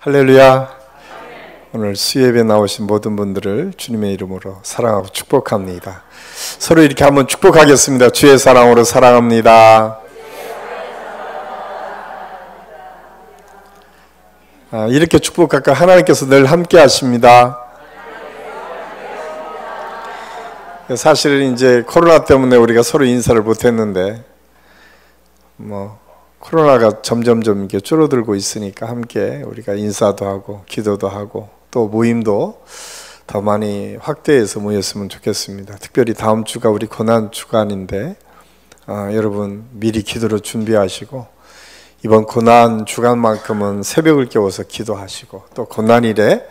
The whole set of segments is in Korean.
할렐루야. 오늘 수예배에 나오신 모든 분들을 주님의 이름으로 사랑하고 축복합니다. 서로 이렇게 한번 축복하겠습니다. 주의 사랑으로 사랑합니다. 이렇게 축복할까? 하나님께서 늘 함께 하십니다. 사실은 이제 코로나 때문에 우리가 서로 인사를 못했는데 코로나가 점점 이렇게 줄어들고 있으니까 함께 우리가 인사도 하고 기도도 하고 또 모임도 더 많이 확대해서 모였으면 좋겠습니다. 특별히 다음 주가 우리 고난 주간인데 여러분 미리 기도로 준비하시고 이번 고난 주간만큼은 새벽을 깨워서 기도하시고 또 고난일에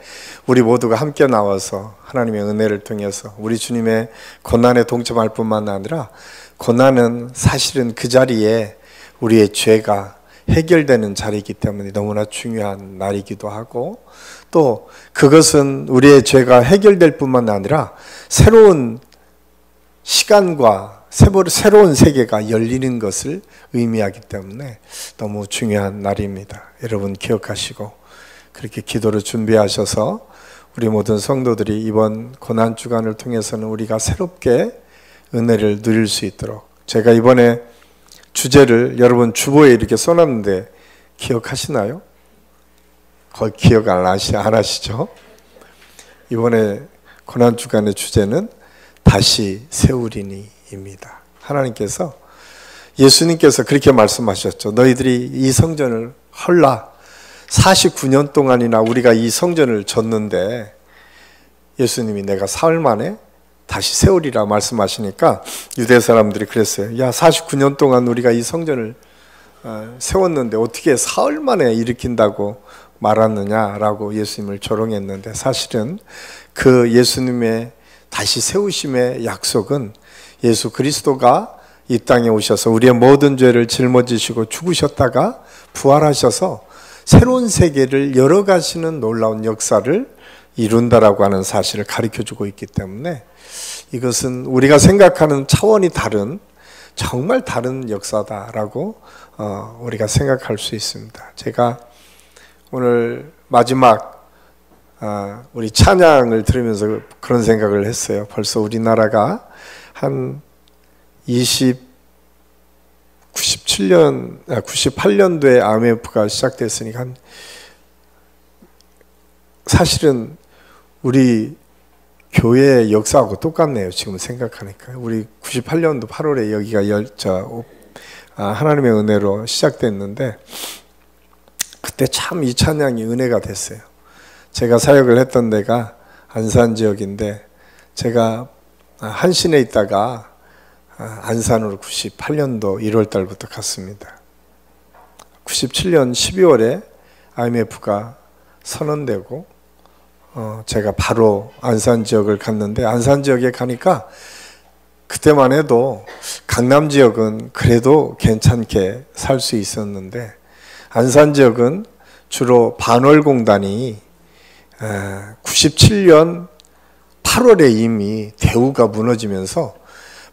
우리 모두가 함께 나와서 하나님의 은혜를 통해서 우리 주님의 고난에 동참할 뿐만 아니라 고난은 사실은 그 자리에 우리의 죄가 해결되는 자리이기 때문에 너무나 중요한 날이기도 하고 또 그것은 우리의 죄가 해결될 뿐만 아니라 새로운 시간과 새로운 세계가 열리는 것을 의미하기 때문에 너무 중요한 날입니다. 여러분 기억하시고 그렇게 기도를 준비하셔서 우리 모든 성도들이 이번 고난주간을 통해서는 우리가 새롭게 은혜를 누릴 수 있도록 제가 이번에 주제를 여러분 주보에 이렇게 써놨는데 기억하시나요? 거의 기억 안 하시죠? 이번에 고난주간의 주제는 다시 세우리니입니다. 하나님께서 예수님께서 그렇게 말씀하셨죠. 너희들이 이 성전을 헐라 49년 동안이나 우리가 이 성전을 졌는데 예수님이 내가 사흘 만에 다시 세우리라 말씀하시니까 유대 사람들이 그랬어요. 야 49년 동안 우리가 이 성전을 세웠는데 어떻게 사흘 만에 일으킨다고 말하느냐라고 예수님을 조롱했는데 사실은 그 예수님의 다시 세우심의 약속은 예수 그리스도가 이 땅에 오셔서 우리의 모든 죄를 짊어지시고 죽으셨다가 부활하셔서 새로운 세계를 열어가시는 놀라운 역사를 이룬다라고 하는 사실을 가르쳐주고 있기 때문에 이것은 우리가 생각하는 차원이 다른 정말 다른 역사다라고 우리가 생각할 수 있습니다. 제가 오늘 마지막 우리 찬양을 들으면서 그런 생각을 했어요. 벌써 우리나라가 한 98년도에 IMF가 시작됐으니까 사실은 우리 교회의 역사하고 똑같네요. 지금 생각하니까 우리 98년도 8월에 여기가 하나님의 은혜로 시작됐는데 그때 참 이 찬양이 은혜가 됐어요. 제가 사역을 했던 데가 안산 지역인데 제가 한신에 있다가 안산으로 98년도 1월 달부터 갔습니다. 97년 12월에 IMF가 선언되고 제가 바로 안산 지역을 갔는데 안산 지역에 가니까 그때만 해도 강남 지역은 그래도 괜찮게 살 수 있었는데 안산 지역은 주로 반월공단이 97년 8월에 이미 대우가 무너지면서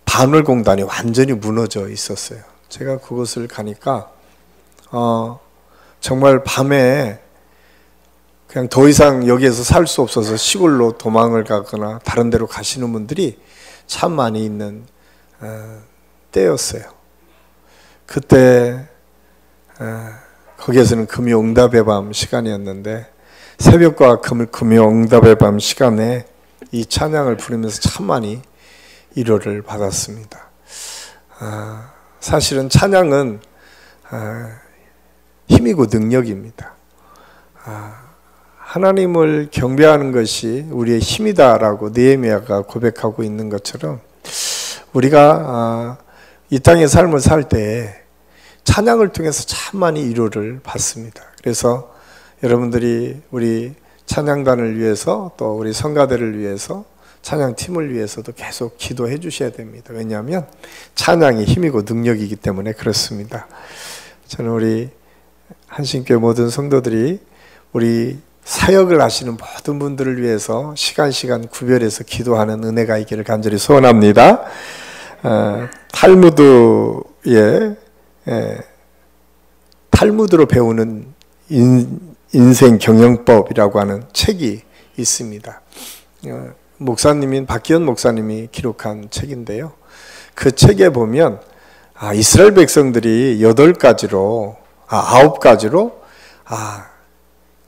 반월공단이 완전히 무너져 있었어요. 제가 그곳을 가니까 정말 밤에 그냥 더 이상 여기에서 살 수 없어서 시골로 도망을 가거나 다른 데로 가시는 분들이 참 많이 있는 때였어요. 그때 거기에서는 금요응답의 밤 시간이었는데 새벽과 금요응답의 밤 시간에 이 찬양을 부르면서 참 많이 위로를 받았습니다. 사실은 찬양은 힘이고 능력입니다. 하나님을 경배하는 것이 우리의 힘이다라고 느헤미야가 고백하고 있는 것처럼 우리가 이 땅의 삶을 살 때 찬양을 통해서 참 많이 위로를 받습니다. 그래서 여러분들이 우리 찬양단을 위해서 또 우리 성가대를 위해서 찬양팀을 위해서도 계속 기도해 주셔야 됩니다. 왜냐하면 찬양이 힘이고 능력이기 때문에 그렇습니다. 저는 우리 한신교회 모든 성도들이 우리 사역을 하시는 모든 분들을 위해서 시간 구별해서 기도하는 은혜가 있기를 간절히 소원합니다. 탈무드로 배우는 인생 경영법이라고 하는 책이 있습니다. 목사님인 박기현 목사님이 기록한 책인데요. 그 책에 보면 이스라엘 백성들이 9가지로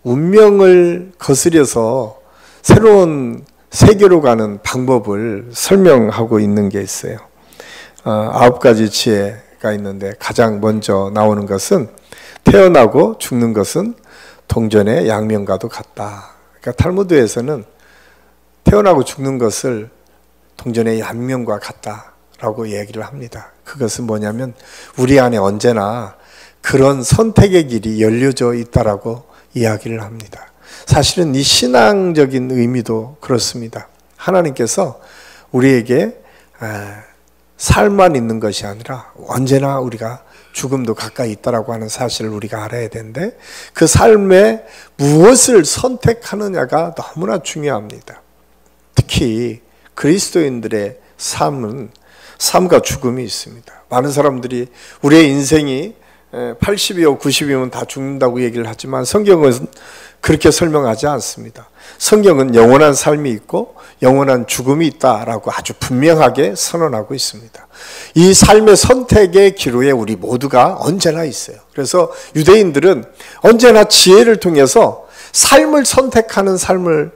운명을 거스려서 새로운 세계로 가는 방법을 설명하고 있는 게 있어요. 9가지 지혜가 있는데 가장 먼저 나오는 것은 태어나고 죽는 것은 동전의 양면과도 같다. 그러니까 탈무드에서는 태어나고 죽는 것을 동전의 양면과 같다라고 얘기를 합니다. 그것은 뭐냐면 우리 안에 언제나 그런 선택의 길이 열려져 있다라고 이야기를 합니다. 사실은 이 신앙적인 의미도 그렇습니다. 하나님께서 우리에게 살만 있는 것이 아니라 언제나 우리가 죽음도 가까이 있다라고 하는 사실을 우리가 알아야 되는데 그 삶에 무엇을 선택하느냐가 너무나 중요합니다. 특히 그리스도인들의 삶은 삶과 죽음이 있습니다. 많은 사람들이 우리의 인생이 80이요 90이면 다 죽는다고 얘기를 하지만 성경은 그렇게 설명하지 않습니다. 성경은 영원한 삶이 있고 영원한 죽음이 있다라고 아주 분명하게 선언하고 있습니다. 이 삶의 선택의 기로에 우리 모두가 언제나 있어요. 그래서 유대인들은 언제나 지혜를 통해서 삶을 선택하는 삶을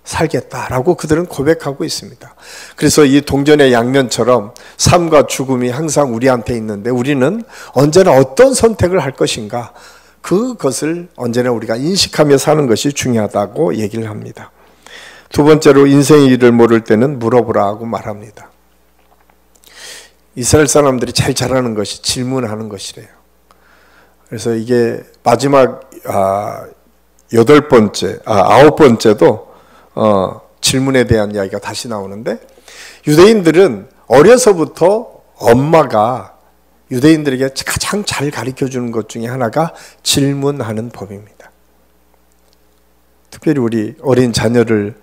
살겠다라고 그들은 고백하고 있습니다. 그래서 이 동전의 양면처럼 삶과 죽음이 항상 우리한테 있는데 우리는 언제나 어떤 선택을 할 것인가, 그것을 언제나 우리가 인식하며 사는 것이 중요하다고 얘기를 합니다. 두 번째로 인생의 일을 모를 때는 물어보라고 말합니다. 이스라엘 사람들이 제일 잘하는 것이 질문하는 것이래요. 그래서 이게 마지막 9번째도 질문에 대한 이야기가 다시 나오는데, 유대인들은 어려서부터 엄마가 유대인들에게 가장 잘 가르쳐주는 것 중에 하나가 질문하는 법입니다. 특별히 우리 어린 자녀를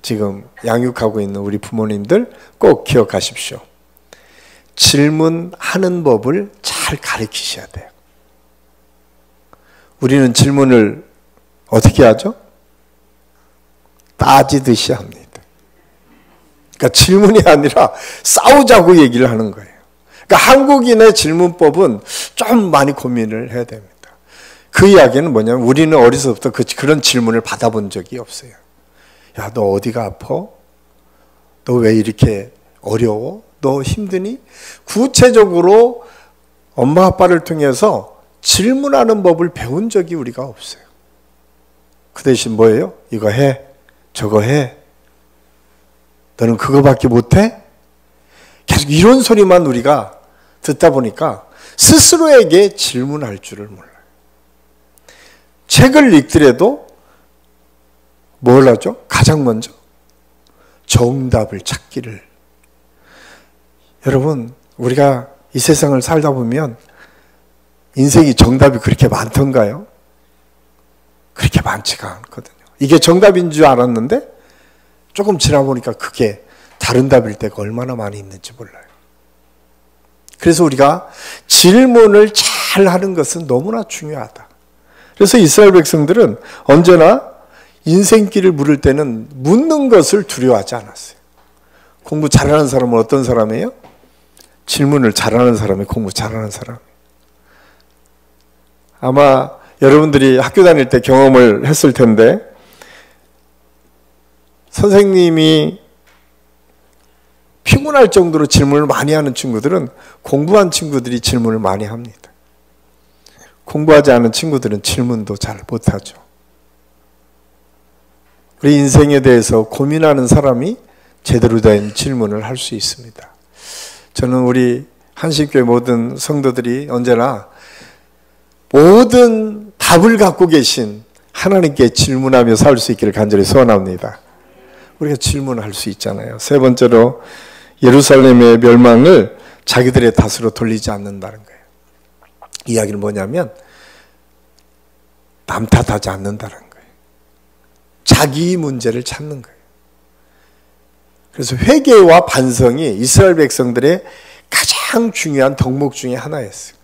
지금 양육하고 있는 우리 부모님들 꼭 기억하십시오. 질문하는 법을 잘 가르치셔야 돼요. 우리는 질문을 어떻게 하죠? 따지듯이 합니다. 그러니까 질문이 아니라 싸우자고 얘기를 하는 거예요. 그러니까 한국인의 질문법은 좀 많이 고민을 해야 됩니다. 그 이야기는 뭐냐면 우리는 어려서부터 그런 질문을 받아본 적이 없어요. 야, 너 어디가 아파? 너 왜 이렇게 어려워? 너 힘드니? 구체적으로 엄마 아빠를 통해서 질문하는 법을 배운 적이 우리가 없어요. 그 대신 뭐예요? 이거 해, 저거 해. 너는 그거밖에 못해? 계속 이런 소리만 우리가 듣다 보니까 스스로에게 질문할 줄을 몰라요. 책을 읽더라도 뭘 하죠? 가장 먼저 정답을 찾기를. 여러분, 우리가 이 세상을 살다 보면 인생이 정답이 그렇게 많던가요? 그렇게 많지가 않거든요. 이게 정답인 줄 알았는데 조금 지나보니까 그게 다른 답일 때가 얼마나 많이 있는지 몰라요. 그래서 우리가 질문을 잘 하는 것은 너무나 중요하다. 그래서 이스라엘 백성들은 언제나 인생길을 물을 때는 묻는 것을 두려워하지 않았어요. 공부 잘하는 사람은 어떤 사람이에요? 질문을 잘하는 사람이 공부 잘하는 사람. 아마 여러분들이 학교 다닐 때 경험을 했을 텐데, 선생님이 피곤할 정도로 질문을 많이 하는 친구들은 공부한 친구들이 질문을 많이 합니다. 공부하지 않은 친구들은 질문도 잘 못하죠. 우리 인생에 대해서 고민하는 사람이 제대로 된 질문을 할 수 있습니다. 저는 우리 한신교회 모든 성도들이 언제나 모든 답을 갖고 계신 하나님께 질문하며 살 수 있기를 간절히 소원합니다. 우리가 질문할 수 있잖아요. 세 번째로 예루살렘의 멸망을 자기들의 탓으로 돌리지 않는다는 거예요. 이야기는 뭐냐면 남 탓하지 않는다는 거예요. 자기 문제를 찾는 거예요. 그래서 회개와 반성이 이스라엘 백성들의 가장 중요한 덕목 중에 하나였어요.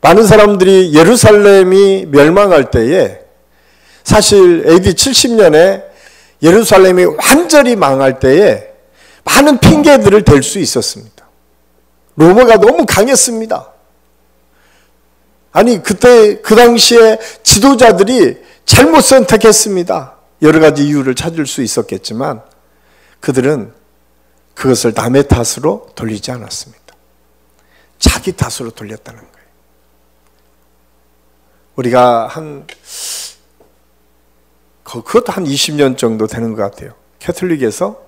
많은 사람들이 예루살렘이 멸망할 때에 사실 AD 70년에 예루살렘이 완전히 망할 때에 많은 핑계들을 댈 수 있었습니다. 로마가 너무 강했습니다. 아니 그때 그 당시에 지도자들이 잘못 선택했습니다. 여러 가지 이유를 찾을 수 있었겠지만 그들은 그것을 남의 탓으로 돌리지 않았습니다. 자기 탓으로 돌렸다는 거예요. 우리가 그것도 한 20년 정도 되는 것 같아요. 캐톨릭에서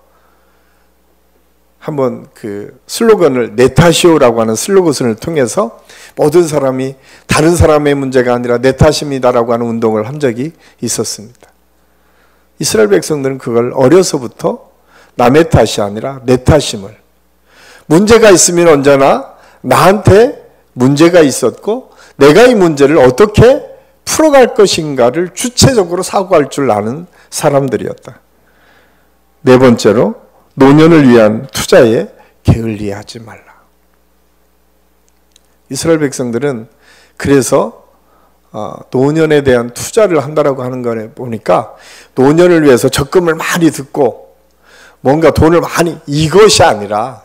한번 그 슬로건을 내 탓이오라고 하는 슬로건을 통해서 모든 사람이 다른 사람의 문제가 아니라 내 탓입니다라고 하는 운동을 한 적이 있었습니다. 이스라엘 백성들은 그걸 어려서부터 남의 탓이 아니라 내 탓임을, 문제가 있으면 언제나 나한테 문제가 있었고 내가 이 문제를 어떻게 풀어갈 것인가를 주체적으로 사고할 줄 아는 사람들이었다. 네 번째로 노년을 위한 투자에 게을리하지 말라. 이스라엘 백성들은 그래서 노년에 대한 투자를 한다라고 하는 거에 보니까 노년을 위해서 적금을 많이 듣고 뭔가 돈을 많이, 이것이 아니라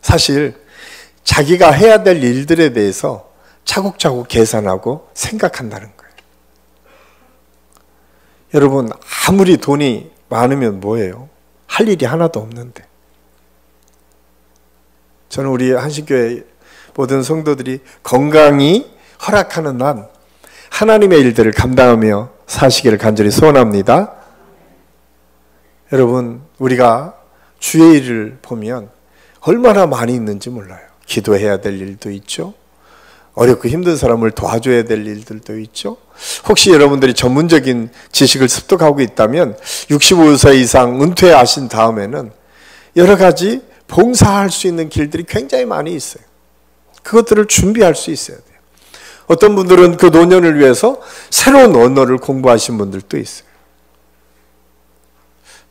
사실 자기가 해야 될 일들에 대해서 차곡차곡 계산하고 생각한다는 거예요. 여러분, 아무리 돈이 많으면 뭐예요? 할 일이 하나도 없는데. 저는 우리 한신교회 모든 성도들이 건강이 허락하는 한 하나님의 일들을 감당하며 사시기를 간절히 소원합니다. 여러분, 우리가 주의 일을 보면 얼마나 많이 있는지 몰라요. 기도해야 될 일도 있죠. 어렵고 힘든 사람을 도와줘야 될 일들도 있죠. 혹시 여러분들이 전문적인 지식을 습득하고 있다면 65세 이상 은퇴하신 다음에는 여러 가지 봉사할 수 있는 길들이 굉장히 많이 있어요. 그것들을 준비할 수 있어야 돼요. 어떤 분들은 그 노년을 위해서 새로운 언어를 공부하신 분들도 있어요.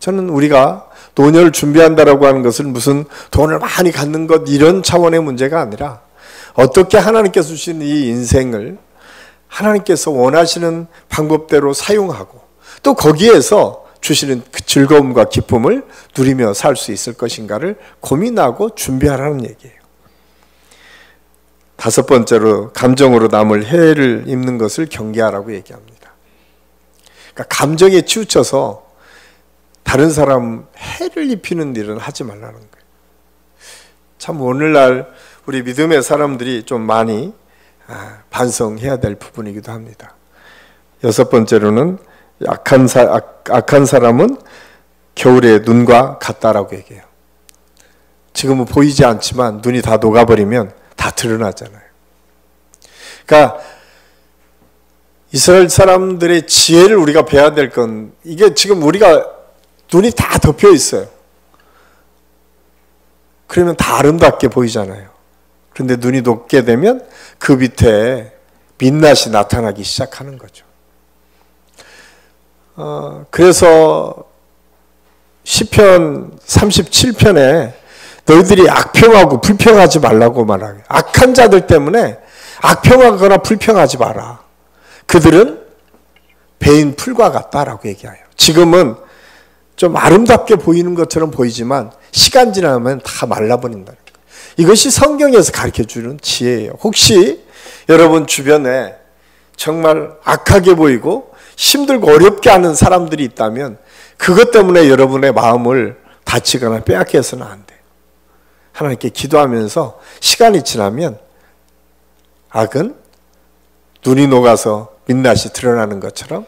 저는 우리가 노년을 준비한다라고 하는 것은 무슨 돈을 많이 갖는 것 이런 차원의 문제가 아니라 어떻게 하나님께서 주신 이 인생을 하나님께서 원하시는 방법대로 사용하고 또 거기에서 주시는 그 즐거움과 기쁨을 누리며 살 수 있을 것인가를 고민하고 준비하라는 얘기예요. 다섯 번째로 감정으로 남을 해를 입는 것을 경계하라고 얘기합니다. 그러니까 감정에 치우쳐서 다른 사람 해를 입히는 일은 하지 말라는 거예요. 참 오늘날 우리 믿음의 사람들이 좀 많이 반성해야 될 부분이기도 합니다. 여섯 번째로는 악한 사람은 겨울의 눈과 같다라고 얘기해요. 지금은 보이지 않지만 눈이 다 녹아버리면 다 드러나잖아요. 그러니까 이스라엘 사람들의 지혜를 우리가 배워야 될 건 이게 지금 우리가 눈이 다 덮여 있어요. 그러면 다 아름답게 보이잖아요. 그런데 눈이 녹게 되면 그 밑에 민낯이 나타나기 시작하는 거죠. 그래서 시편 37편에 너희들이 악평하고 불평하지 말라고 말하게. 악한 자들 때문에 악평하거나 불평하지 마라. 그들은 베인 풀과 같다라고 얘기해요. 지금은 좀 아름답게 보이는 것처럼 보이지만 시간 지나면 다 말라버린다는 거예요. 이것이 성경에서 가르쳐주는 지혜예요. 혹시 여러분 주변에 정말 악하게 보이고 힘들고 어렵게 하는 사람들이 있다면 그것 때문에 여러분의 마음을 다치거나 빼앗겨서는 안 돼요. 하나님께 기도하면서 시간이 지나면 악은 눈이 녹아서 민낯이 드러나는 것처럼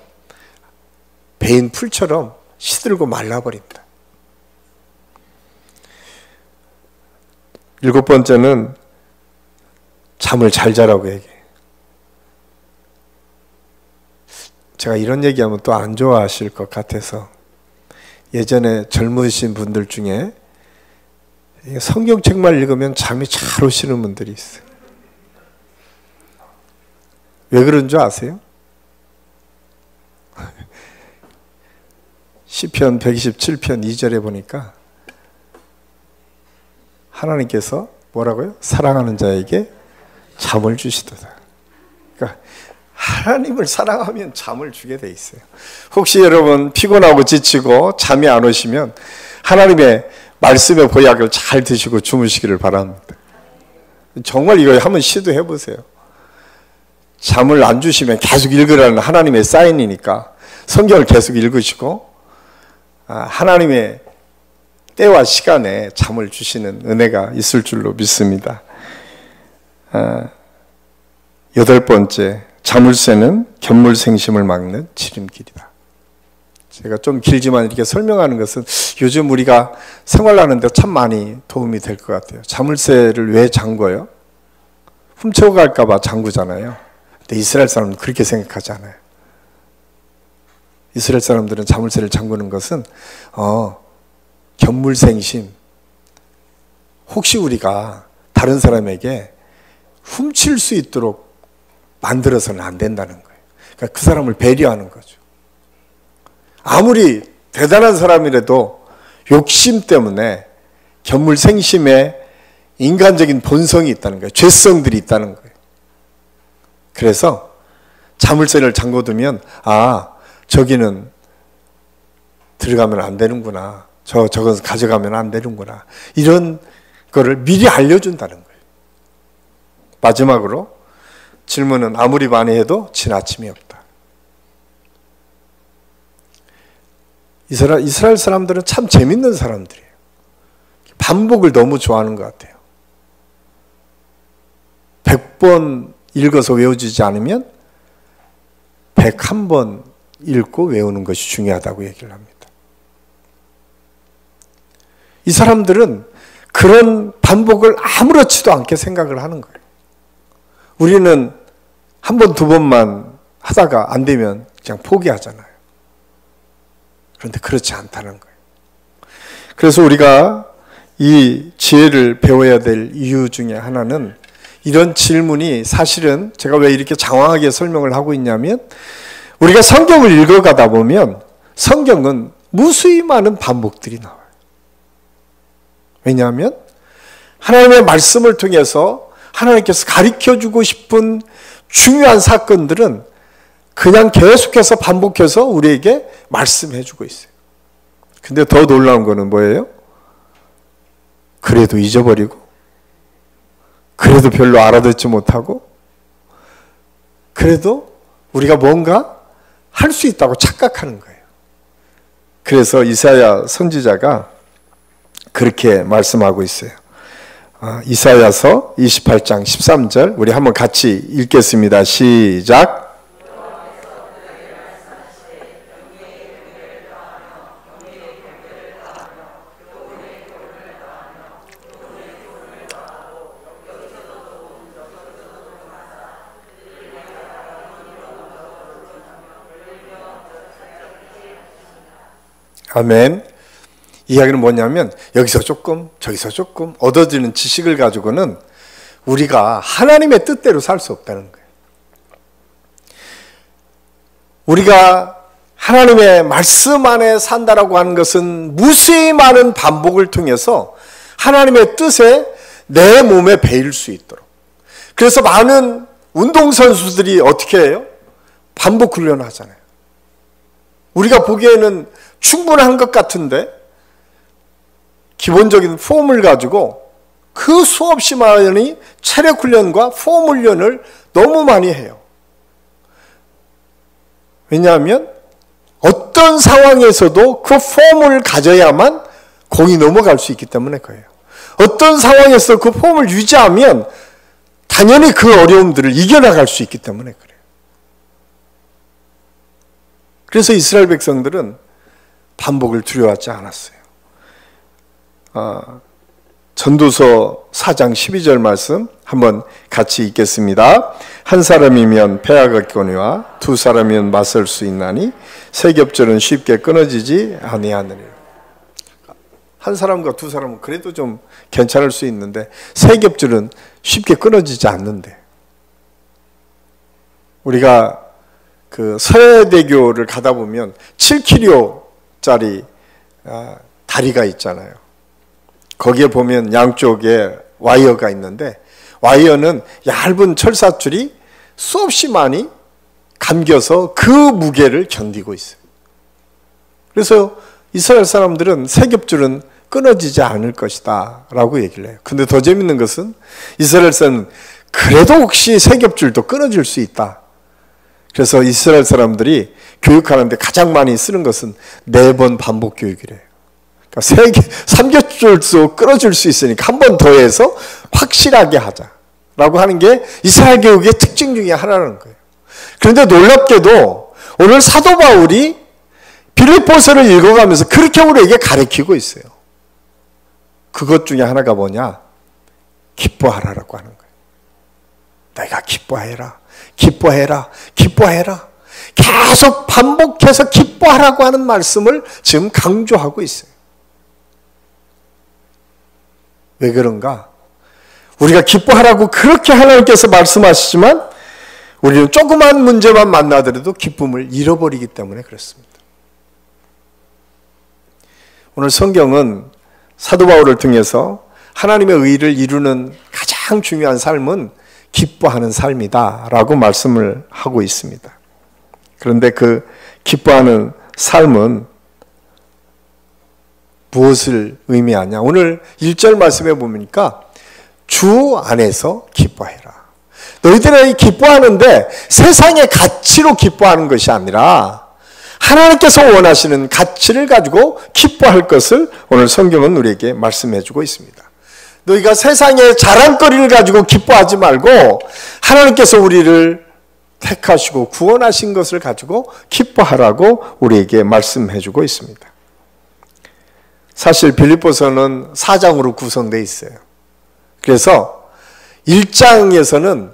베인 풀처럼 시들고 말라버린다. 일곱 번째는 잠을 잘 자라고 얘기해요. 제가 이런 얘기하면 또 안 좋아하실 것 같아서 예전에 젊으신 분들 중에 성경책만 읽으면 잠이 잘 오시는 분들이 있어요. 왜 그런 줄 아세요? 시편 127편 2절에 보니까 하나님께서 뭐라고요? 사랑하는 자에게 잠을 주시도다. 그러니까 하나님을 사랑하면 잠을 주게 돼 있어요. 혹시 여러분 피곤하고 지치고 잠이 안 오시면 하나님의 말씀의 보약을 잘 드시고 주무시기를 바랍니다. 정말 이거 한번 시도해 보세요. 잠을 안 주시면 계속 읽으라는 하나님의 사인이니까 성경을 계속 읽으시고 하나님의 때와 시간에 잠을 주시는 은혜가 있을 줄로 믿습니다. 8번째, 자물쇠는 견물생심을 막는 지름길이다. 제가 좀 길지만 이렇게 설명하는 것은 요즘 우리가 생활하는데 참 많이 도움이 될 것 같아요. 자물쇠를 왜 잠궈요? 훔쳐갈까 봐 잠그잖아요. 근데 이스라엘 사람은 그렇게 생각하지 않아요. 이스라엘 사람들은 자물쇠를 잠그는 것은 견물생심, 혹시 우리가 다른 사람에게 훔칠 수 있도록 만들어서는 안 된다는 거예요. 그러니까 그 사람을 배려하는 거죠. 아무리 대단한 사람이라도 욕심 때문에 견물생심에 인간적인 본성이 있다는 거예요. 죄성들이 있다는 거예요. 그래서 자물쇠를 잠궈두면 저기는 들어가면 안 되는구나. 저건 가져가면 안 되는구나. 이런 거를 미리 알려준다는 거예요. 마지막으로 질문은 아무리 많이 해도 지나침이 없다. 이스라엘 사람들은 참 재밌는 사람들이에요. 반복을 너무 좋아하는 것 같아요. 100번 읽어서 외워지지 않으면 101번 읽고 외우는 것이 중요하다고 얘기를 합니다. 이 사람들은 그런 반복을 아무렇지도 않게 생각을 하는 거예요. 우리는 한 번, 두 번만 하다가 안 되면 그냥 포기하잖아요. 그런데 그렇지 않다는 거예요. 그래서 우리가 이 지혜를 배워야 될 이유 중에 하나는 이런 질문이 사실은 제가 왜 이렇게 장황하게 설명을 하고 있냐면 우리가 성경을 읽어가다 보면 성경은 무수히 많은 반복들이 나와요. 왜냐하면 하나님의 말씀을 통해서 하나님께서 가르쳐주고 싶은 중요한 사건들은 그냥 계속해서 반복해서 우리에게 말씀해주고 있어요. 근데 더 놀라운 거는 뭐예요? 그래도 잊어버리고 그래도 별로 알아듣지 못하고 그래도 우리가 뭔가 할 수 있다고 착각하는 거예요. 그래서 이사야 선지자가 그렇게 말씀하고 있어요. 이사야서 28장 13절 우리 한번 같이 읽겠습니다. 시작. 아멘. 이야기는 뭐냐면 여기서 조금 저기서 조금 얻어지는 지식을 가지고는 우리가 하나님의 뜻대로 살 수 없다는 거예요. 우리가 하나님의 말씀 안에 산다라고 하는 것은 무수히 많은 반복을 통해서 하나님의 뜻에 내 몸에 배일 수 있도록. 그래서 많은 운동선수들이 어떻게 해요? 반복 훈련을 하잖아요. 우리가 보기에는 충분한 것 같은데 기본적인 폼을 가지고 그 수없이 많은 체력 훈련과 폼 훈련을 너무 많이 해요. 왜냐하면 어떤 상황에서도 그 폼을 가져야만 공이 넘어갈 수 있기 때문에 그래요. 어떤 상황에서 그 폼을 유지하면 당연히 그 어려움들을 이겨나갈 수 있기 때문에 그래요. 그래서 이스라엘 백성들은 반복을 두려워하지 않았어요. 전도서 4장 12절 말씀 한번 같이 읽겠습니다. 한 사람이면 패하겠거니와 두 사람이면 맞설 수 있나니 세 겹절은 쉽게 끊어지지 아니하느니라. 한 사람과 두 사람은 그래도 좀 괜찮을 수 있는데 세 겹절은 쉽게 끊어지지 않는데, 우리가 그 서해대교를 가다 보면 7km짜리 다리가 있잖아요. 거기에 보면 양쪽에 와이어가 있는데 와이어는 얇은 철사줄이 수없이 많이 감겨서 그 무게를 견디고 있어요. 그래서 이스라엘 사람들은 세 겹줄은 끊어지지 않을 것이다 라고 얘기를 해요. 근데 더 재밌는 것은 이스라엘 사람은 그래도 혹시 세 겹줄도 끊어질 수 있다. 그래서 이스라엘 사람들이 교육하는데 가장 많이 쓰는 것은 4번 반복 교육이래요. 그러니까 3겹줄도 끊어질 수 있으니까 한 번 더 해서 확실하게 하자라고 하는 게 이스라엘 교육의 특징 중에 하나라는 거예요. 그런데 놀랍게도 오늘 사도 바울이 빌립보서를 읽어가면서 그렇게 우리에게 가르치고 있어요. 그것 중에 하나가 뭐냐? 기뻐하라라고 하는 거예요. 내가 기뻐해라, 기뻐해라, 기뻐해라. 계속 반복해서 기뻐하라고 하는 말씀을 지금 강조하고 있어요. 왜 그런가? 우리가 기뻐하라고 그렇게 하나님께서 말씀하시지만 우리는 조그만 문제만 만나더라도 기쁨을 잃어버리기 때문에 그렇습니다. 오늘 성경은 사도 바울을 통해서 하나님의 의를 이루는 가장 중요한 삶은 기뻐하는 삶이다 라고 말씀을 하고 있습니다. 그런데 그 기뻐하는 삶은 무엇을 의미하냐? 오늘 1절 말씀에 보니까 주 안에서 기뻐해라. 너희들이 기뻐하는데 세상의 가치로 기뻐하는 것이 아니라 하나님께서 원하시는 가치를 가지고 기뻐할 것을 오늘 성경은 우리에게 말씀해 주고 있습니다. 너희가 세상의 자랑거리를 가지고 기뻐하지 말고 하나님께서 우리를 택하시고 구원하신 것을 가지고 기뻐하라고 우리에게 말씀해 주고 있습니다. 사실 빌립보서는 4장으로 구성되어 있어요. 그래서 1장에서는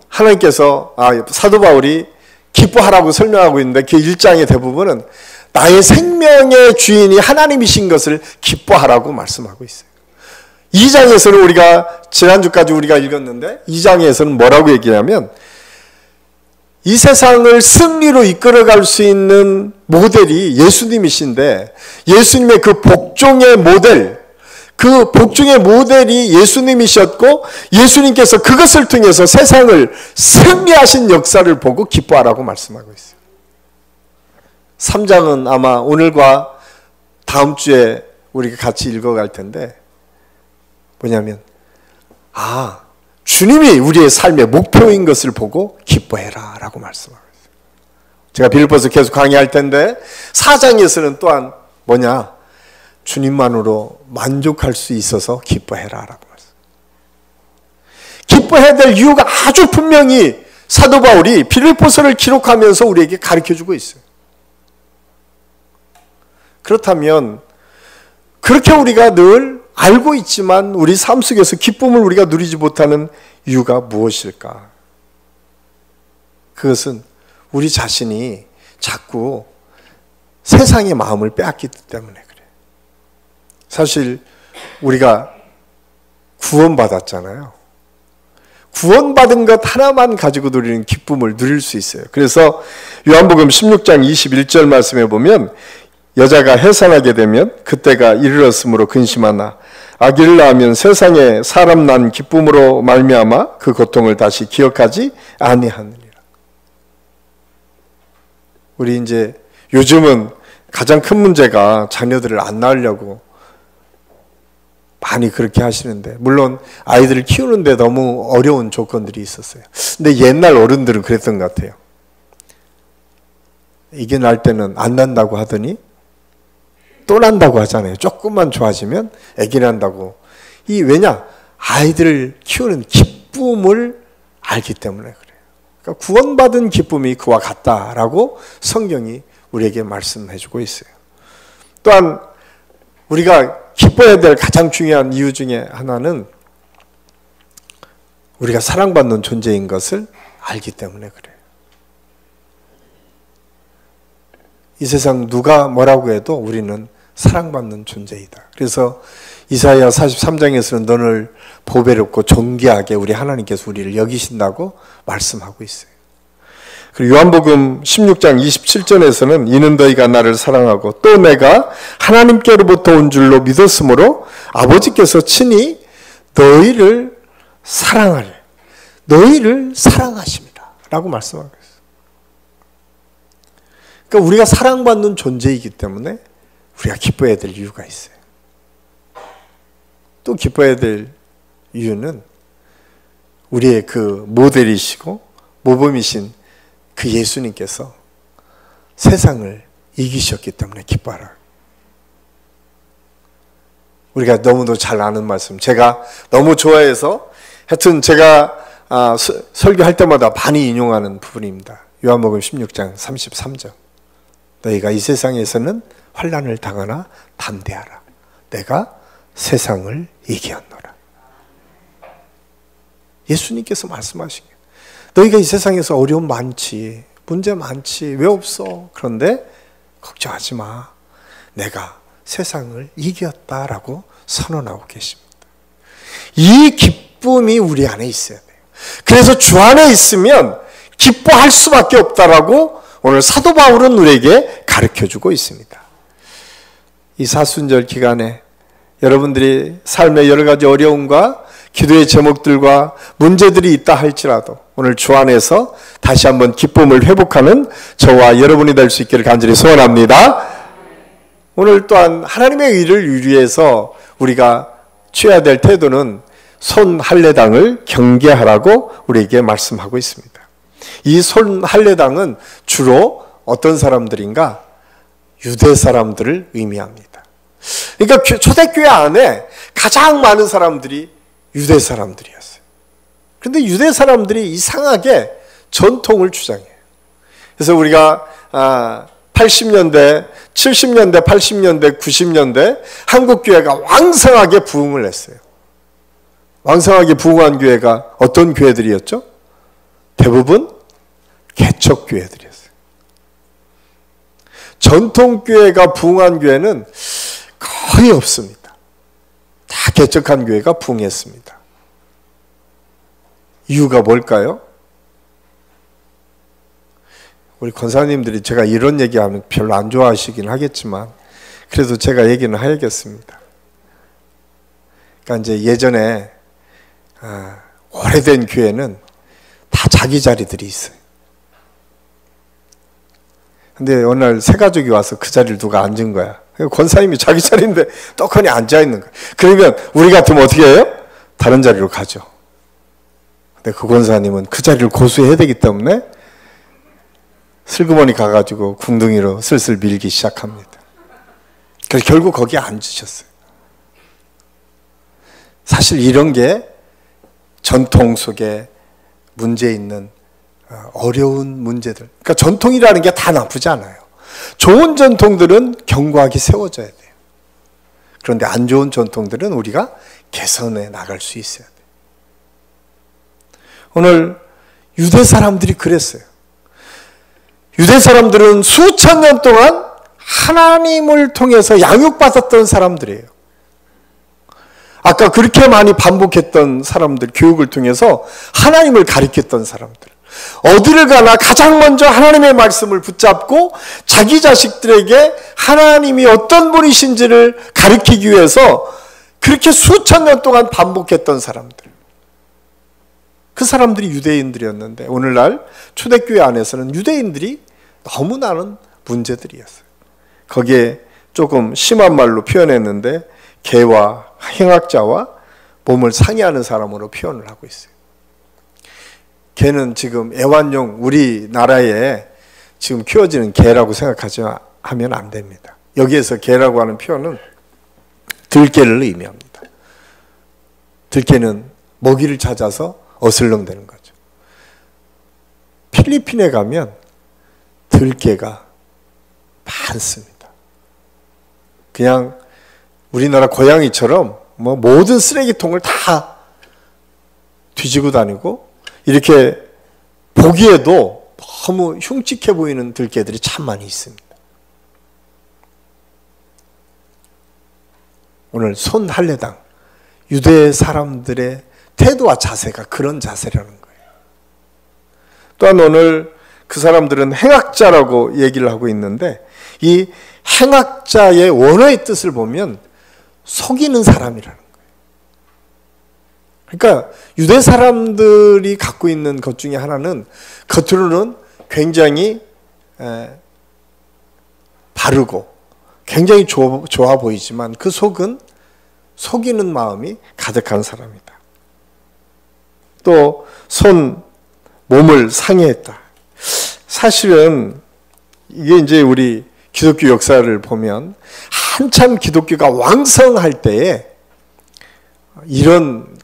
하나님께서 사도 바울이 기뻐하라고 설명하고 있는데 그 1장의 대부분은 나의 생명의 주인이 하나님이신 것을 기뻐하라고 말씀하고 있어요. 2장에서는 우리가 지난주까지 우리가 읽었는데 2장에서는 뭐라고 얘기하냐면 이 세상을 승리로 이끌어갈 수 있는 모델이 예수님이신데 예수님의 그 복종의 모델, 그 복종의 모델이 예수님이셨고 예수님께서 그것을 통해서 세상을 승리하신 역사를 보고 기뻐하라고 말씀하고 있어요. 3장은 아마 오늘과 다음 주에 우리가 같이 읽어갈 텐데 뭐냐면 주님이 우리의 삶의 목표인 것을 보고 기뻐해라 라고 말씀하고 있어요. 제가 빌립보서 계속 강의할 텐데 4장에서는 또한 뭐냐? 주님만으로 만족할 수 있어서 기뻐해라 라고 말씀. 기뻐해야 될 이유가 아주 분명히 사도 바울이 빌립보서를 기록하면서 우리에게 가르쳐주고 있어요. 그렇다면 그렇게 우리가 늘 알고 있지만 우리 삶 속에서 기쁨을 우리가 누리지 못하는 이유가 무엇일까? 그것은 우리 자신이 자꾸 세상의 마음을 빼앗기 때문에 그래요. 사실 우리가 구원받았잖아요. 구원받은 것 하나만 가지고 누리는 기쁨을 누릴 수 있어요. 그래서 요한복음 16장 21절 말씀에 보면 여자가 해산하게 되면 그때가 이르렀으므로 근심하나 아기를 낳으면 세상에 사람 난 기쁨으로 말미암아 그 고통을 다시 기억하지 아니하느니라. 우리 이제 요즘은 가장 큰 문제가 자녀들을 안 낳으려고 많이 그렇게 하시는데 물론 아이들을 키우는데 너무 어려운 조건들이 있었어요. 근데 옛날 어른들은 그랬던 것 같아요. 이게 날 때는 안 난다고 하더니 또 난다고 하잖아요. 조금만 좋아지면 아기 난다고. 왜냐? 아이들을 키우는 기쁨을 알기 때문에 그래요. 그러니까 구원받은 기쁨이 그와 같다라고 성경이 우리에게 말씀해주고 있어요. 또한 우리가 기뻐해야 될 가장 중요한 이유 중에 하나는 우리가 사랑받는 존재인 것을 알기 때문에 그래요. 이 세상 누가 뭐라고 해도 우리는 사랑받는 존재이다. 그래서 이사야 43장에서는 너를 보배롭고 존귀하게 우리 하나님께서 우리를 여기신다고 말씀하고 있어요. 그리고 요한복음 16장 27절에서는 이는 너희가 나를 사랑하고 또 내가 하나님께로부터 온 줄로 믿었으므로 아버지께서 친히 너희를 사랑하심이라. 라고 말씀하고 있어요. 그러니까 우리가 사랑받는 존재이기 때문에 우리가 기뻐해야 될 이유가 있어요. 또 기뻐해야 될 이유는 우리의 그 모델이시고 모범이신 그 예수님께서 세상을 이기셨기 때문에 기뻐하라. 우리가 너무도 잘 아는 말씀, 제가 너무 좋아해서 하여튼 제가 설교할 때마다 많이 인용하는 부분입니다. 요한복음 16장 33절. 너희가 이 세상에서는 환난을 당하나 담대하라. 내가 세상을 이기었노라. 예수님께서 말씀하신 거예요. 너희가 이 세상에서 어려움 많지, 문제 많지, 왜 없어? 그런데 걱정하지 마. 내가 세상을 이겼다라고 선언하고 계십니다. 이 기쁨이 우리 안에 있어야 돼요. 그래서 주 안에 있으면 기뻐할 수밖에 없다라고 오늘 사도 바울은 우리에게 가르쳐주고 있습니다. 이 사순절 기간에 여러분들이 삶의 여러 가지 어려움과 기도의 제목들과 문제들이 있다 할지라도 오늘 주 안에서 다시 한번 기쁨을 회복하는 저와 여러분이 될 수 있기를 간절히 소원합니다. 오늘 또한 하나님의 의를 위해서 우리가 취해야 될 태도는 손할례당을 경계하라고 우리에게 말씀하고 있습니다. 이 손할례당은 주로 어떤 사람들인가? 유대 사람들을 의미합니다. 그러니까 초대교회 안에 가장 많은 사람들이 유대 사람들이었어요. 그런데 유대 사람들이 이상하게 전통을 주장해요. 그래서 우리가 80년대, 70년대, 80년대, 90년대 한국 교회가 왕성하게 부흥을 했어요. 왕성하게 부흥한 교회가 어떤 교회들이었죠? 대부분 개척 교회들이었어요. 전통 교회가 부흥한 교회는 거의 없습니다. 다 개척한 교회가 부흥했습니다. 이유가 뭘까요? 우리 권사님들이 제가 이런 얘기하면 별로 안 좋아하시긴 하겠지만 그래도 제가 얘기는 해야겠습니다. 그러니까 이제 예전에 오래된 교회는 다 자기 자리들이 있어요. 근데 어느 날 새 가족이 와서 그 자리를 누가 앉은 거야. 권사님이 자기 자리인데 떡하니 앉아있는 거야. 그러면 우리 같으면 어떻게 해요? 다른 자리로 가죠. 근데 그 권사님은 그 자리를 고수해야 되기 때문에 슬그머니 가가지고 궁둥이로 슬슬 밀기 시작합니다. 그래서 결국 거기에 앉으셨어요. 사실 이런 게 전통 속에 문제 있는 어려운 문제들. 그러니까 전통이라는 게 다 나쁘지 않아요. 좋은 전통들은 견고하게 세워져야 돼요. 그런데 안 좋은 전통들은 우리가 개선해 나갈 수 있어야 돼요. 오늘 유대 사람들이 그랬어요. 유대 사람들은 수천 년 동안 하나님을 통해서 양육받았던 사람들이에요. 아까 그렇게 많이 반복했던 사람들, 교육을 통해서 하나님을 가리켰던 사람들. 어디를 가나 가장 먼저 하나님의 말씀을 붙잡고 자기 자식들에게 하나님이 어떤 분이신지를 가리키기 위해서 그렇게 수천 년 동안 반복했던 사람들. 그 사람들이 유대인들이었는데 오늘날 초대교회 안에서는 유대인들이 너무 많은 문제들이었어요. 거기에 조금 심한 말로 표현했는데 개와 행악자와 몸을 상해하는 사람으로 표현을 하고 있어요. 개는 지금 애완용 우리나라에 지금 키워지는 개라고 생각하면 안 됩니다. 여기에서 개라고 하는 표현은 들개를 의미합니다. 들개는 먹이를 찾아서 어슬렁대는 거죠. 필리핀에 가면 들개가 많습니다. 그냥 우리나라 고양이처럼 뭐 모든 쓰레기통을 다 뒤지고 다니고 이렇게 보기에도 너무 흉측해 보이는 들개들이 참 많이 있습니다. 오늘 손할례당, 유대 사람들의 태도와 자세가 그런 자세라는 거예요. 또한 오늘 그 사람들은 행악자라고 얘기를 하고 있는데 이 행악자의 원어의 뜻을 보면 속이는 사람이라는 거예요. 그러니까 유대 사람들이 갖고 있는 것 중에 하나는 겉으로는 굉장히 바르고 굉장히 좋아 보이지만 그 속은 속이는 마음이 가득한 사람이다. 또 몸을 상해했다. 사실은 이게 이제 우리 기독교 역사를 보면 한참 기독교가 왕성할 때에 이런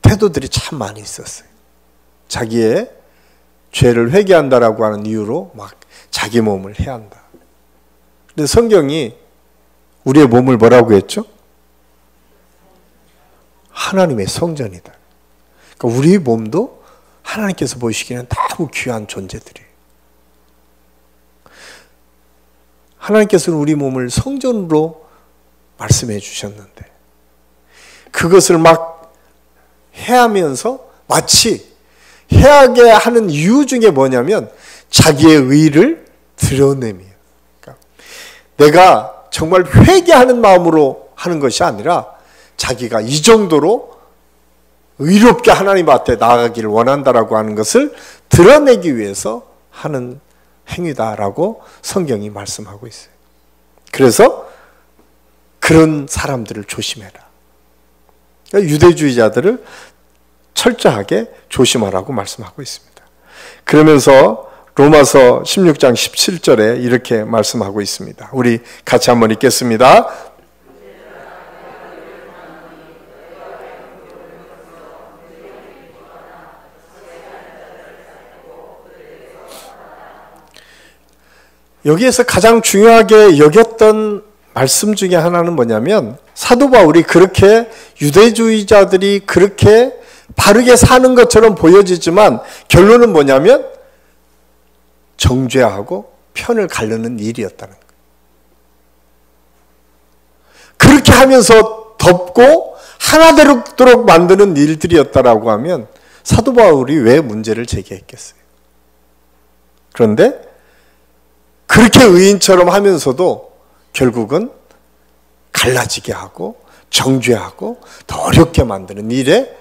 태도들이 참 많이 있었어요. 자기의 죄를 회개한다라고 하는 이유로 막 자기 몸을 해한다. 근데 성경이 우리의 몸을 뭐라고 했죠? 하나님의 성전이다. 그러니까 우리 몸도 하나님께서 보시기에는 너무 귀한 존재들이에요. 하나님께서는 우리 몸을 성전으로 말씀해 주셨는데 그것을 막 해하면서 마치 해하게 하는 이유 중에 뭐냐면 자기의 의를 드러내며 그러니까 내가 정말 회개하는 마음으로 하는 것이 아니라 자기가 이 정도로 의롭게 하나님 앞에 나아가기를 원한다라고 하는 것을 드러내기 위해서 하는 행위다라고 성경이 말씀하고 있어요. 그래서 그런 사람들을 조심해라. 그러니까 유대주의자들을 철저하게 조심하라고 말씀하고 있습니다. 그러면서 로마서 16장 17절에 이렇게 말씀하고 있습니다. 우리 같이 한번 읽겠습니다. 여기에서 가장 중요하게 여겼던 말씀 중에 하나는 뭐냐면 사도 바울이 그렇게 유대주의자들이 그렇게 바르게 사는 것처럼 보여지지만 결론은 뭐냐면 정죄하고 편을 가르는 일이었다는 거예요. 그렇게 하면서 덮고 하나 되도록 만드는 일들이었다라고 하면 사도 바울이 왜 문제를 제기했겠어요? 그런데 그렇게 의인처럼 하면서도 결국은 갈라지게 하고 정죄하고 더 어렵게 만드는 일에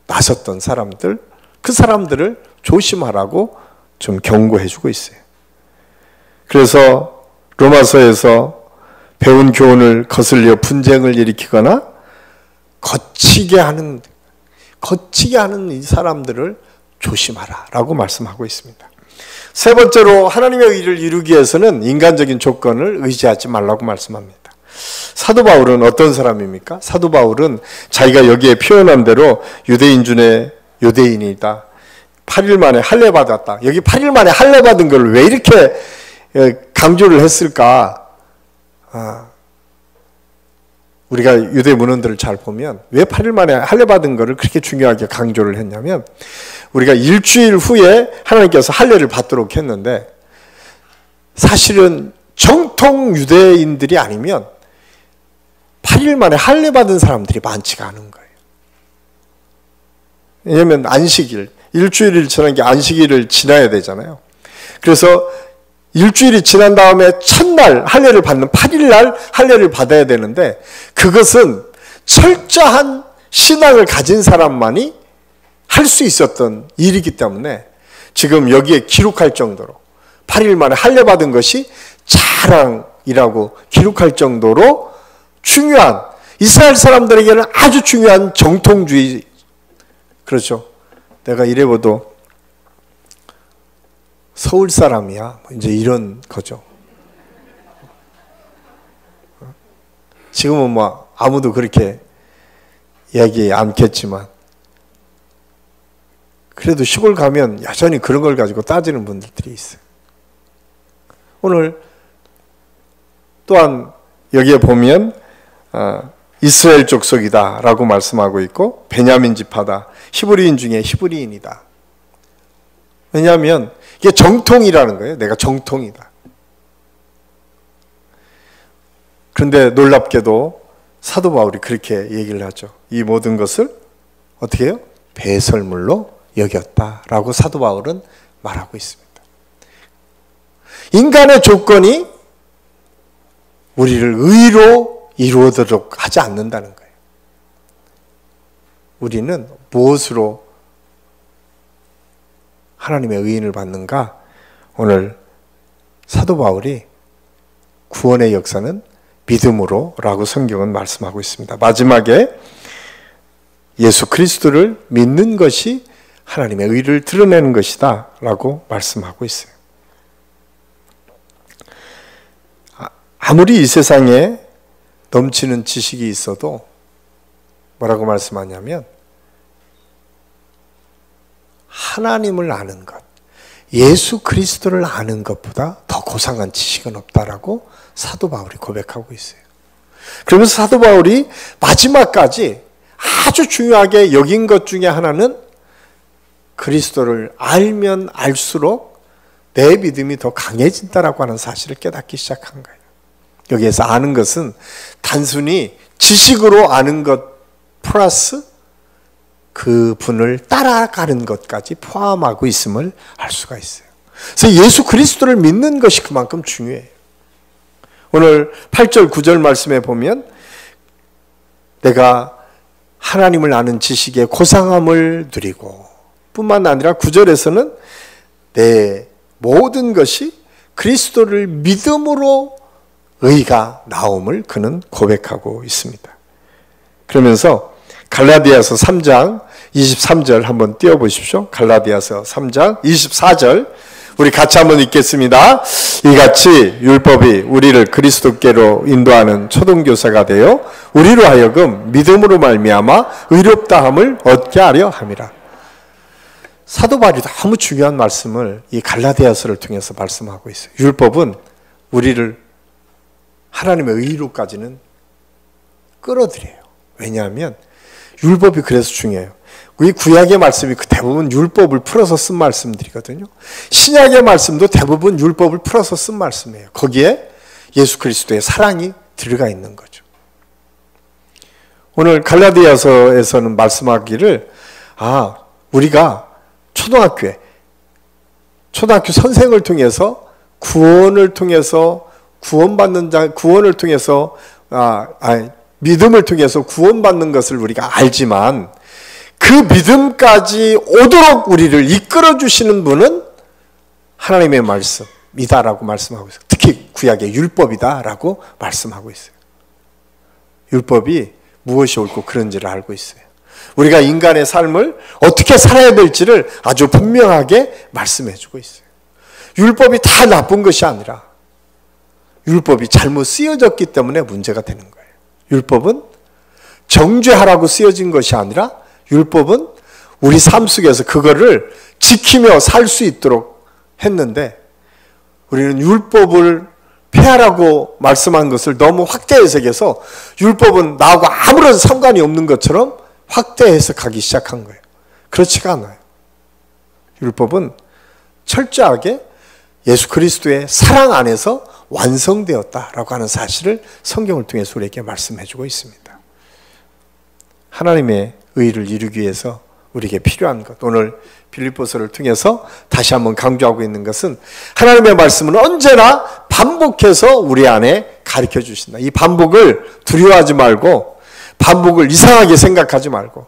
나섰던 사람들, 그 사람들을 조심하라고 좀 경고해주고 있어요. 그래서 로마서에서 배운 교훈을 거슬려 분쟁을 일으키거나 거치게 하는 이 사람들을 조심하라라고 말씀하고 있습니다. 세 번째로 하나님의 의를 이루기 위해서는 인간적인 조건을 의지하지 말라고 말씀합니다. 사도 바울은 어떤 사람입니까? 사도 바울은 자기가 여기에 표현한 대로 유대인 중에 유대인이다. 8일 만에 할례 받았다. 여기 8일 만에 할례 받은 걸 왜 이렇게 강조를 했을까? 우리가 유대 문헌들을 잘 보면 왜 8일 만에 할례 받은 것을 그렇게 중요하게 강조를 했냐면 우리가 일주일 후에 하나님께서 할례를 받도록 했는데 사실은 정통 유대인들이 아니면 8일 만에 할례 받은 사람들이 많지가 않은 거예요. 왜냐하면 안식일, 일주일이 지난 게 안식일을 지나야 되잖아요. 그래서 일주일이 지난 다음에 첫날 할례를 받는 8일날 할례를 받아야 되는데 그것은 철저한 신앙을 가진 사람만이 할 수 있었던 일이기 때문에 지금 여기에 기록할 정도로 8일 만에 할례 받은 것이 자랑이라고 기록할 정도로 중요한 이스라엘 사람들에게는 아주 중요한 정통주의 그렇죠. 내가 이래봐도 서울 사람이야. 이제 이런 거죠. 지금은 뭐 아무도 그렇게 이야기 않겠지만 그래도 시골 가면 여전히 그런 걸 가지고 따지는 분들이 있어요. 오늘 또한 여기에 보면 이스라엘 족속이다 라고 말씀하고 있고 베냐민 지파다. 히브리인 중에 히브리인이다. 왜냐하면 이게 정통이라는 거예요. 내가 정통이다. 그런데 놀랍게도 사도 바울이 그렇게 얘기를 하죠. 이 모든 것을 어떻게 해요? 배설물로 여겼다라고 사도 바울은 말하고 있습니다. 인간의 조건이 우리를 의로 이루어도록 하지 않는다는 거예요. 우리는 무엇으로 하나님의 의인을 받는가? 오늘 사도 바울이 구원의 역사는 믿음으로 라고 성경은 말씀하고 있습니다. 마지막에 예수 그리스도를 믿는 것이 하나님의 의를 드러내는 것이다 라고 말씀하고 있어요. 아무리 이 세상에 넘치는 지식이 있어도 뭐라고 말씀하냐면 하나님을 아는 것, 예수 그리스도를 아는 것보다 더 고상한 지식은 없다라고 사도 바울이 고백하고 있어요. 그러면서 사도 바울이 마지막까지 아주 중요하게 여긴 것 중에 하나는 그리스도를 알면 알수록 내 믿음이 더 강해진다라고 하는 사실을 깨닫기 시작한 거예요. 여기에서 아는 것은 단순히 지식으로 아는 것 플러스 그 분을 따라가는 것까지 포함하고 있음을 알 수가 있어요. 그래서 예수 그리스도를 믿는 것이 그만큼 중요해요. 오늘 8절 9절 말씀에 보면 내가 하나님을 아는 지식의 고상함을 누리고 뿐만 아니라 9절에서는 내 모든 것이 그리스도를 믿음으로 의가 나옴을 그는 고백하고 있습니다. 그러면서 갈라디아서 3장 23절 한번 띄워보십시오. 갈라디아서 3장 24절 우리 같이 한번 읽겠습니다. 이같이 율법이 우리를 그리스도께로 인도하는 초등교사가 되어 우리로 하여금 믿음으로 말미암아 의롭다함을 얻게 하려 함이라. 사도 바울이 너무 중요한 말씀을 이 갈라디아서를 통해서 말씀하고 있어요. 율법은 우리를 하나님의 의로까지는 끌어들여요. 왜냐하면 율법이 그래서 중요해요. 이 구약의 말씀이 대부분 율법을 풀어서 쓴 말씀들이거든요. 신약의 말씀도 대부분 율법을 풀어서 쓴 말씀이에요. 거기에 예수 그리스도의 사랑이 들어가 있는 거죠. 오늘 갈라디아서에서는 말씀하기를 우리가 초등학교 선생을 통해서 구원을 통해서 구원을 통해서 믿음을 통해서 구원받는 것을 우리가 알지만 그 믿음까지 오도록 우리를 이끌어 주시는 분은 하나님의 말씀이다라고 말씀하고 있어요. 특히 구약의 율법이다라고 말씀하고 있어요. 율법이 무엇이 옳고 그른지를 알고 있어요. 우리가 인간의 삶을 어떻게 살아야 될지를 아주 분명하게 말씀해 주고 있어요. 율법이 다 나쁜 것이 아니라 율법이 잘못 쓰여졌기 때문에 문제가 되는 거예요. 율법은 정죄하라고 쓰여진 것이 아니라 율법은 우리 삶 속에서 그거를 지키며 살 수 있도록 했는데 우리는 율법을 폐하라고 말씀한 것을 너무 확대 해석해서 율법은 나하고 아무런 상관이 없는 것처럼 확대 해석하기 시작한 거예요. 그렇지가 않아요. 율법은 철저하게 예수 그리스도의 사랑 안에서 완성되었다라고 하는 사실을 성경을 통해서 우리에게 말씀해 주고 있습니다. 하나님의 의를 이루기 위해서 우리에게 필요한 것, 오늘 빌립보서를 통해서 다시 한번 강조하고 있는 것은 하나님의 말씀은 언제나 반복해서 우리 안에 가르쳐 주신다. 이 반복을 두려워하지 말고 반복을 이상하게 생각하지 말고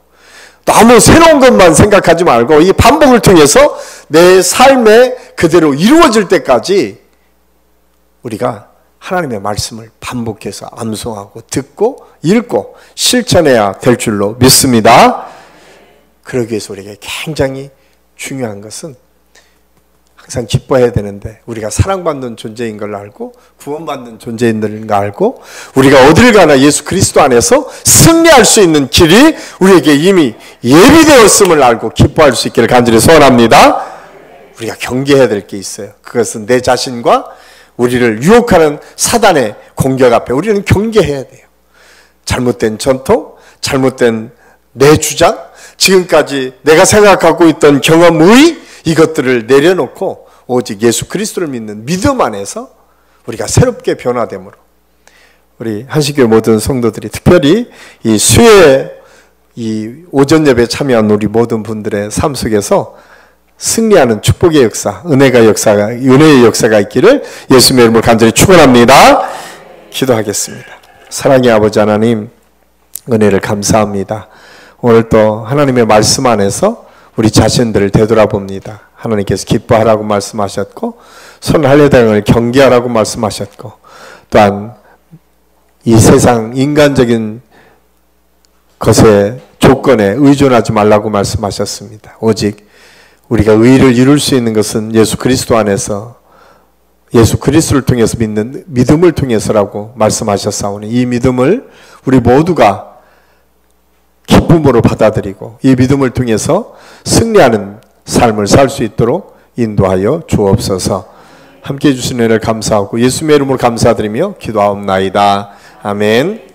너무 새로운 것만 생각하지 말고 이 반복을 통해서 내 삶에 그대로 이루어질 때까지 우리가 하나님의 말씀을 반복해서 암송하고 듣고 읽고 실천해야 될 줄로 믿습니다. 그러기 위해서 우리에게 굉장히 중요한 것은 항상 기뻐해야 되는데 우리가 사랑받는 존재인 걸 알고 구원받는 존재인 걸 알고 우리가 어딜 가나 예수 그리스도 안에서 승리할 수 있는 길이 우리에게 이미 예비되었음을 알고 기뻐할 수 있기를 간절히 소원합니다. 우리가 경계해야 될 게 있어요. 그것은 내 자신과 우리를 유혹하는 사단의 공격 앞에 우리는 경계해야 돼요. 잘못된 전통, 잘못된 내 주장, 지금까지 내가 생각하고 있던 경험의 이것들을 내려놓고 오직 예수 그리스도를 믿는 믿음 안에서 우리가 새롭게 변화됨으로 우리 한식교회 모든 성도들이 특별히 이 수요일 이 오전 예배에 참여한 우리 모든 분들의 삶 속에서 승리하는 축복의 역사, 은혜의 역사가 있기를 예수님의 이름으로 간절히 축원합니다. 기도하겠습니다. 사랑의 아버지 하나님, 은혜를 감사합니다. 오늘 또 하나님의 말씀 안에서 우리 자신들을 되돌아봅니다. 하나님께서 기뻐하라고 말씀하셨고 선할례 당을 경계하라고 말씀하셨고 또한 이 세상 인간적인 것의 조건에 의존하지 말라고 말씀하셨습니다. 오직 우리가 의를 이룰 수 있는 것은 예수 그리스도 안에서 예수 그리스도를 통해서 믿는 믿음을 통해서라고 말씀하셨사오니 이 믿음을 우리 모두가 기쁨으로 받아들이고 이 믿음을 통해서 승리하는 삶을 살 수 있도록 인도하여 주옵소서. 함께해 주신 은혜를 감사하고 예수님의 이름으로 감사드리며 기도하옵나이다. 아멘.